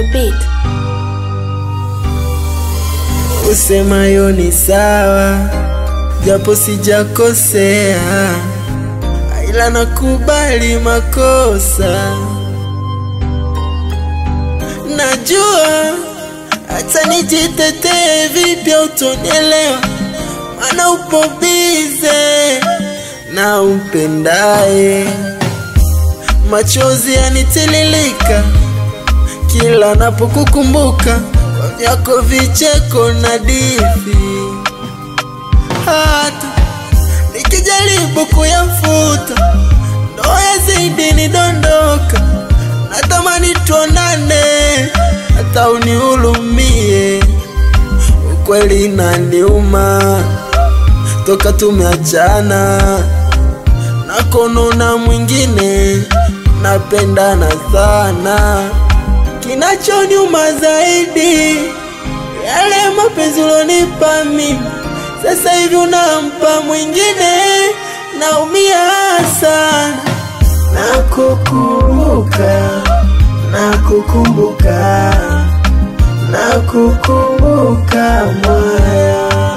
the beat. Usemayo ni sawa, japo sijakosea, ila nakubali makosa. Najua hata nijitetee vipi utonielewa, maana upo bize na umpendaye. Machozi yanitililika kila napokukumbuka, kwa vyako vicheko na difi. Hata nikijaribu kuyafuta, ndo yazidi nidondoka. Natamani tuonane, hata unihurumie. Ukweli inaniuma toka tumeachana, na konona mwingine napendana sana. Kinachoniuma zaidi, yale mapenzi ulonipa mimi, sasa hivi unampa mwingine, naumia sana. Nakukumbuka, nakukumbuka, nakukumbuka moyo.